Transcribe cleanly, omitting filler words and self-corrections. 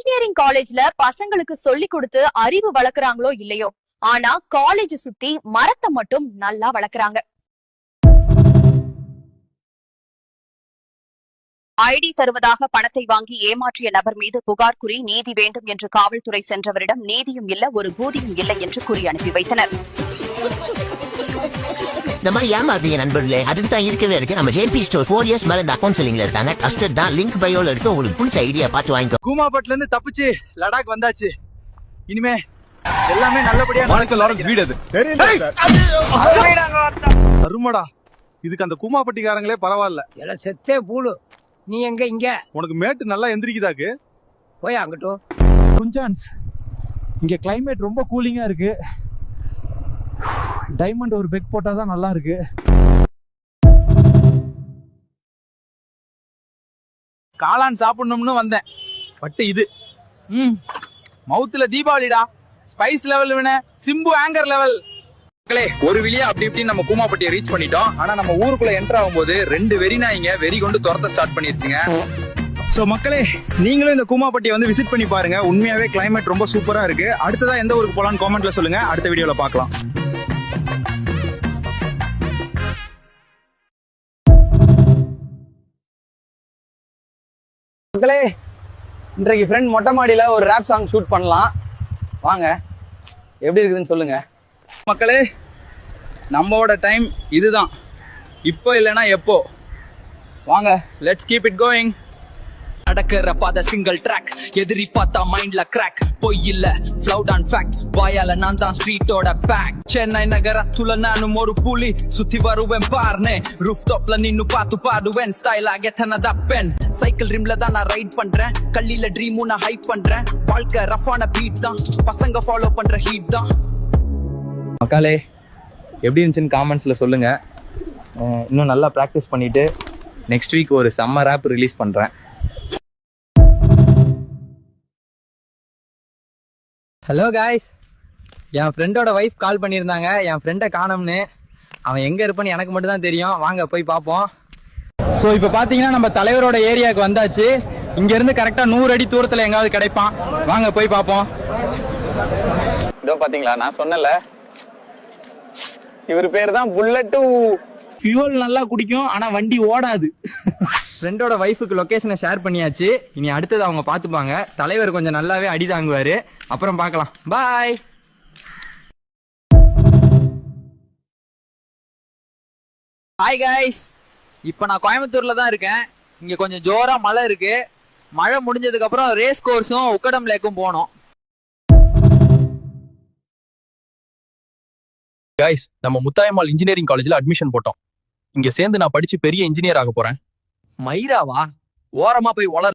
Engineering காலேஜ்ல பசங்களுக்கு சொல்லி கொடுத்து அறிவு வளர்க்கறாங்களோ இல்லையோ, ஆனா காலேஜ் சுத்தி மரத்தை மட்டும் நல்லா வளர்க்கறாங்க. ஐடி தருவதாக பணத்தை வாங்கி ஏமாற்றிய நபர் மீது புகார் கூறி நீதி வேண்டும் என்று காவல்துறை சென்றவரிடம் நீதியும் இல்ல ஒரு கூதியும் இல்லை என்று கூறி அனுப்பி வைத்தனர். இந்த மாதிரி ஏமாத்திய நண்பர்களே அதுக்கு தான் இருக்கவே இருக்கு. நம்ம ஜேபி ஸ்டோர் 4 இயர்ஸ் மேல இந்த கவுன்சிலிங்ல இருக்காங்க. ட்ரஸ்டட் தான், லிங்க் பயோல இருக்கு. உங்களுக்கு பிடிச்ச ஐடியா பார்த்து வாங்கிக்கோ. கூமாபட்ல இருந்து தப்பிச்சு லடாக் வந்தாச்சு. இனிமே எல்லாமே நல்லபடியா நடக்கும். லாரன்ஸ் வீடு அது அருமடா. இதுக்கு அந்த கூமாப்பட்டிக்காரங்களே பரவாயில்ல. எல்லாம் செத்தே பூலு. நீ எங்க இங்க? உனக்கு மேட்டு நல்லா எந்திரிக்குதாக்கு. போய் அங்கட்டும். குஞ்சான்ஸ், இங்க கிளைமேட் ரொம்ப கூலிங்கா இருக்கு. டைமண்ட் ஒரு பெக் போட்டா தான் நல்லா இருக்கு. காளான் சாப்பிடணும்னு வந்தேன். பட் இது மவுத்துல தீபாவளிடா. ஸ்பைஸ் லெவல் வின சிம்பு ஆங்கர் லெவல். மக்களே, ஒரு வழியா அப்படி இப்படி நம்ம கூமாப்பட்டியை ரீச் பண்ணிட்டோம். ஆனா நம்ம ஊருக்குள்ள என்டர் ஆகும்போது 2 வெறி நாய்ங்க வெறி கொண்டு துரத்த ஸ்டார்ட் பண்ணிருச்சுங்க. சோ மக்களே, நீங்களும் இந்த கூமாப்பட்டியை வந்து விசிட் பண்ணி பாருங்க. உண்மையாவே கிளைமேட் ரொம்ப சூப்பரா இருக்கு. அடுத்ததா எந்த ஊருக்கு போலான்னு காமெண்ட்ல சொல்லுங்க. அடுத்த வீடியோல பார்க்கலாம். மக்களே, இன்றைக்கு ஃப்ரெண்ட் மொட்டை மாடியில ஒரு ரேப் சாங் ஷூட் பண்ணலாம். வாங்க, எப்படி இருக்குதுன்னு சொல்லுங்க. மக்களே, நம்மளோட டைம் இதுதான். இப்போ இல்லைன்னா எப்போ. வாங்க, லெட்ஸ் கீப் இட் கோயிங். நடக்கிற பாத சிங்கிள் ட்ராக், எதிரி பார்த்தா மைண்ட்ல கிராக். பொய் இல்ல ஃப்ளவுட் அண்ட் ஃபேக்ட், வாயால நான் தான் ஸ்ட்ரீட்டோட பேக். சென்னை நகரத்துல நானும் ஒரு புலி, சுத்தி வருவேன் பார்னே. ரூஃப் டாப்ல நின்னு பார்த்து பாடுவேன், ஸ்டைல் ஆக தனதப்பேன். சைக்கிள் ரிம்ல தான் நான் ரைட் பண்றேன், கல்லில ட்ரீமும் நான் ஹைப் பண்றேன். வாழ்க்கை ரஃபான பீட் தான், பசங்க ஃபாலோ பண்ற ஹீட் தான். மக்களே, எப்படி இருந்துச்சுன்னு காமெண்ட்ஸில் சொல்லுங்கள். இன்னும் நல்லா ப்ராக்டிஸ் பண்ணிவிட்டு நெக்ஸ்ட் வீக் ஒரு சம்மர் ஆப் ரிலீஸ் பண்ணுறேன். ஹலோ காய்ஸ், என் ஃப்ரெண்டோட ஒய்ஃப் கால் பண்ணியிருந்தாங்க. என் ஃப்ரெண்டை காணோம்னு. அவன் எங்கே இருப்பான்னு எனக்கு மட்டும் தான் தெரியும். வாங்க போய் பார்ப்போம். ஸோ இப்போ பார்த்தீங்கன்னா நம்ம தலைவரோட ஏரியாவுக்கு வந்தாச்சு. இங்கேருந்து கரெக்டாக 100 அடி தூரத்தில் எங்காவது கிடைப்பான். வாங்க போய் பார்ப்போம். இதோ பார்த்தீங்களா, நான் சொன்னல இவர் பேர் தான் புல்லட்டு. ஃபியூல் நல்லா குடிக்கும், ஆனா வண்டி ஓடாது. ஃப்ரெண்டோட வைஃபுக்கு லொகேஷனை ஷேர் பண்ணியாச்சு. இனி அடுத்தது அவங்க பார்த்துப்பாங்க. தலைவர் கொஞ்சம் நல்லாவே அடி தாங்குவாரு. அப்புறம் பார்க்கலாம். பாய். ஹாய் கைஸ், இப்போ நான் கோயம்புத்தூர்ல தான் இருக்கேன். இங்க கொஞ்சம் ஜோரா மழை இருக்கு. மழை முடிஞ்சதுக்கு அப்புறம் ரேஸ் கோர்ஸும் உக்கடம் லேக்கும் போனோம். கைஸ், நம்ம முத்தாயம்மாள் இன்ஜினியரிங் காலேஜ்ல அட்மிஷன் போட்டோம். இங்க சேர்ந்து நான் படிச்சு பெரிய இன்ஜினியர் ஆக போறேன். மயிராவா? ஓரமா போய் வளர்.